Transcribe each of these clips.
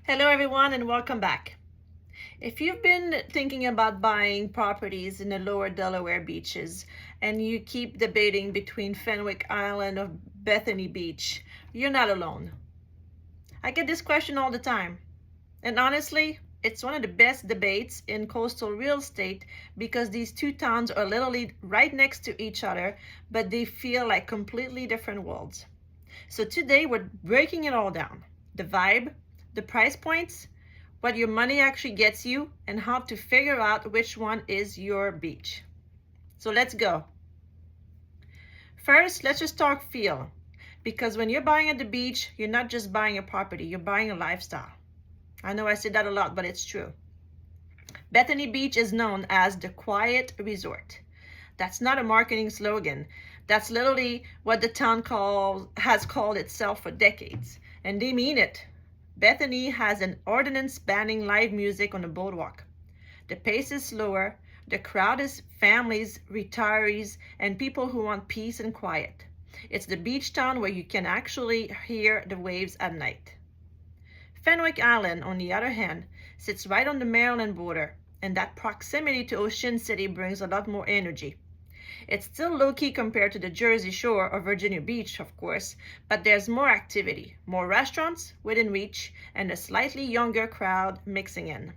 Hello everyone and welcome back. If you've been thinking about buying properties in the lower Delaware beaches and you keep debating between Fenwick Island or Bethany Beach, you're not alone. I get this question all the time. And honestly, it's one of the best debates in coastal real estate because these two towns are literally right next to each other, but they feel like completely different worlds. So today we're breaking it all down. The vibe, the price points, what your money actually gets you, and how to figure out which one is your beach. So let's go. First, let's just talk feel. Because when you're buying at the beach, you're not just buying a property, you're buying a lifestyle. I know I say that a lot, but it's true. Bethany Beach is known as the quiet resort. That's not a marketing slogan. That's literally what the town has called itself for decades. And they mean it. Bethany has an ordinance banning live music on the boardwalk. The pace is slower. The crowd is families, retirees, and people who want peace and quiet. It's the beach town where you can actually hear the waves at night. Fenwick Island, on the other hand, sits right on the Maryland border, and that proximity to Ocean City brings a lot more energy. It's still low-key compared to the Jersey Shore or Virginia Beach, of course, but there's more activity, more restaurants within reach, and a slightly younger crowd mixing in.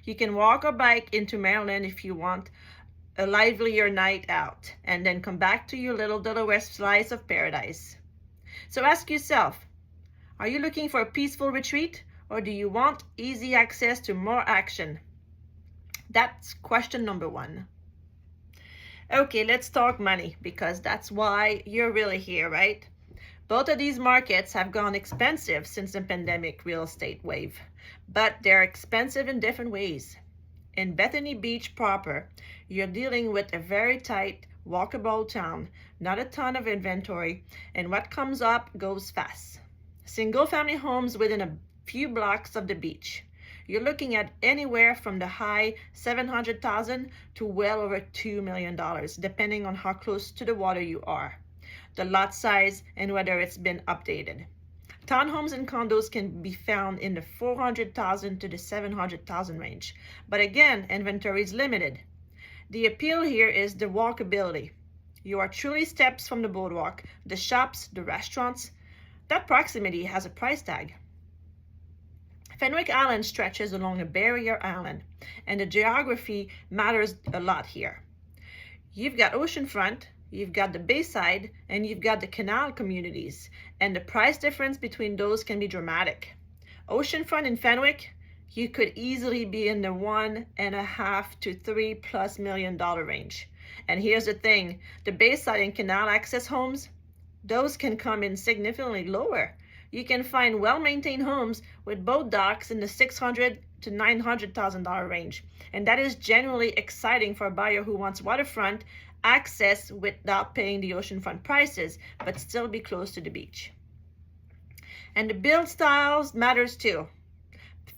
You can walk or bike into Maryland if you want a livelier night out, and then come back to your little Delaware slice of paradise. So ask yourself, are you looking for a peaceful retreat, or do you want easy access to more action? That's question number one. Okay, let's talk money, because that's why you're really here, right? Both of these markets have gone expensive since the pandemic real estate wave, but they're expensive in different ways. In Bethany Beach proper, you're dealing with a very tight, walkable town, not a ton of inventory, and what comes up goes fast. Single-family homes within a few blocks of the beach. You're looking at anywhere from the high $700,000 to well over $2 million, depending on how close to the water you are, the lot size, and whether it's been updated. Townhomes and condos can be found in the $400,000 to the $700,000 range, but again, inventory is limited. The appeal here is the walkability. You are truly steps from the boardwalk, the shops, the restaurants. That proximity has a price tag. Fenwick Island stretches along a barrier island, and the geography matters a lot here. You've got oceanfront, you've got the bayside, and you've got the canal communities, and the price difference between those can be dramatic. Oceanfront in Fenwick, you could easily be in the $1.5 to $3+ million range. And here's the thing, the bayside and canal access homes, those can come in significantly lower. You can find well-maintained homes with boat docks in the $600,000 to $900,000 range. And that is generally exciting for a buyer who wants waterfront access without paying the oceanfront prices, but still be close to the beach. And the build styles matters too.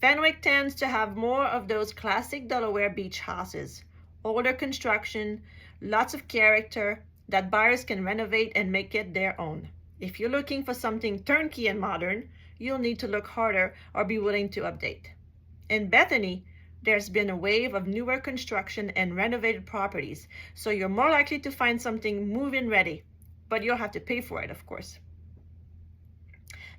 Fenwick tends to have more of those classic Delaware beach houses, older construction, lots of character that buyers can renovate and make it their own. If you're looking for something turnkey and modern, you'll need to look harder or be willing to update. In Bethany, there's been a wave of newer construction and renovated properties, so you're more likely to find something move-in ready, but you'll have to pay for it, of course.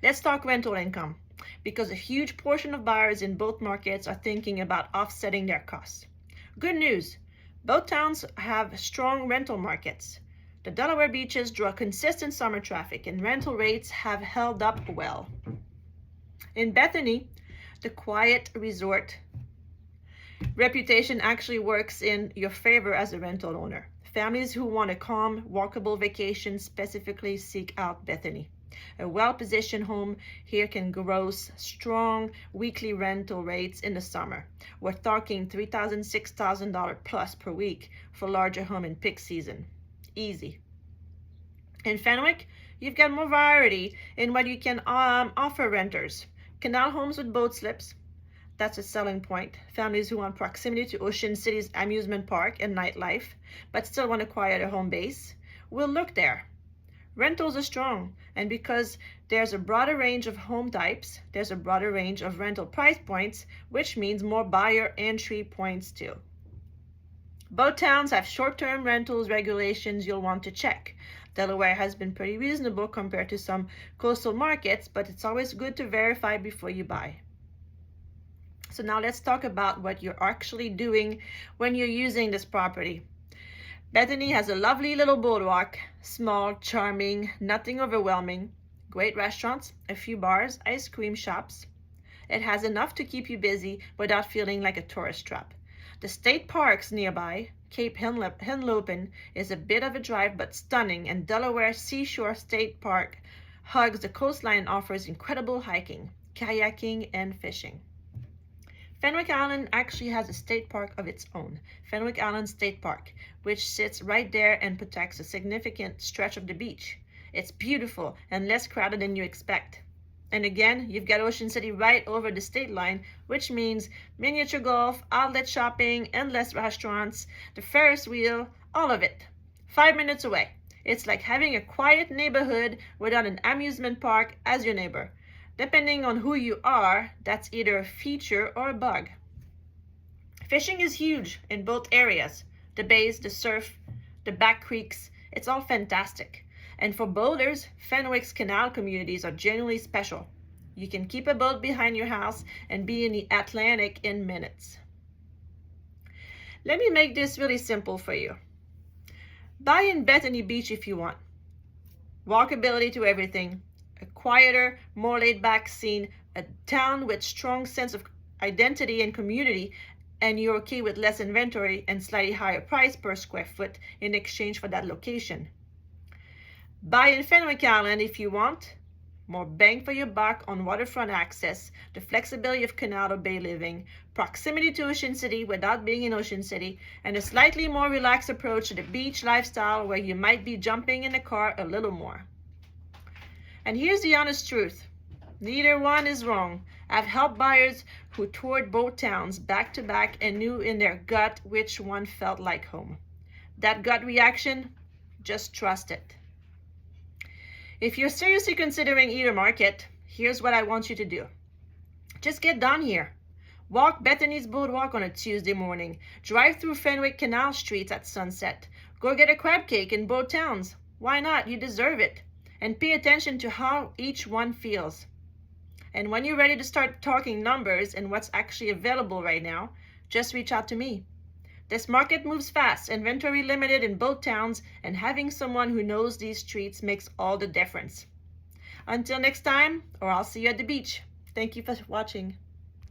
Let's talk rental income, because a huge portion of buyers in both markets are thinking about offsetting their costs. Good news, both towns have strong rental markets. The Delaware beaches draw consistent summer traffic, and rental rates have held up well. In Bethany, the quiet resort reputation actually works in your favor as a rental owner. Families who want a calm, walkable vacation specifically seek out Bethany. A well-positioned home here can gross strong weekly rental rates in the summer. We're talking $3,000, $6,000 plus per week for larger home in peak season. Easy. In Fenwick, you've got more variety in what you can offer renters. Canal homes with boat slips, that's a selling point. Families who want proximity to Ocean City's amusement park and nightlife, but still want to quiet a home base, will look there. Rentals are strong, and because there's a broader range of home types, there's a broader range of rental price points, which means more buyer entry points too. Both towns have short-term rentals regulations you'll want to check. Delaware has been pretty reasonable compared to some coastal markets, but it's always good to verify before you buy. So now let's talk about what you're actually doing when you're using this property. Bethany has a lovely little boardwalk, small, charming, nothing overwhelming, great restaurants, a few bars, ice cream shops. It has enough to keep you busy without feeling like a tourist trap. The state parks nearby, Cape Henlopen, is a bit of a drive but stunning, and Delaware Seashore State Park hugs the coastline and offers incredible hiking, kayaking, and fishing. Fenwick Island actually has a state park of its own, Fenwick Island State Park, which sits right there and protects a significant stretch of the beach. It's beautiful and less crowded than you expect. And again, you've got Ocean City right over the state line, which means miniature golf, outlet shopping, endless restaurants, the Ferris wheel, all of it. 5 minutes away. It's like having a quiet neighborhood without an amusement park as your neighbor. Depending on who you are, that's either a feature or a bug. Fishing is huge in both areas. The bays, the surf, the back creeks, it's all fantastic. And for boaters, Fenwick's canal communities are genuinely special. You can keep a boat behind your house and be in the Atlantic in minutes. Let me make this really simple for you. Buy in Bethany Beach if you want. Walkability to everything. A quieter, more laid-back scene, a town with strong sense of identity and community, and you're okay with less inventory and slightly higher price per square foot in exchange for that location. Buy in Fenwick Island if you want. More bang for your buck on waterfront access, the flexibility of canal or bay living, proximity to Ocean City without being in Ocean City, and a slightly more relaxed approach to the beach lifestyle where you might be jumping in the car a little more. And here's the honest truth. Neither one is wrong. I've helped buyers who toured both towns back to back and knew in their gut which one felt like home. That gut reaction, just trust it. If you're seriously considering either market, here's what I want you to do. Just get down here. Walk Bethany's Boardwalk on a Tuesday morning. Drive through Fenwick Canal streets at sunset. Go get a crab cake in both towns. Why not? You deserve it. And pay attention to how each one feels. And when you're ready to start talking numbers and what's actually available right now, just reach out to me. This market moves fast, inventory limited in both towns, and having someone who knows these streets makes all the difference. Until next time, or I'll see you at the beach. Thank you for watching.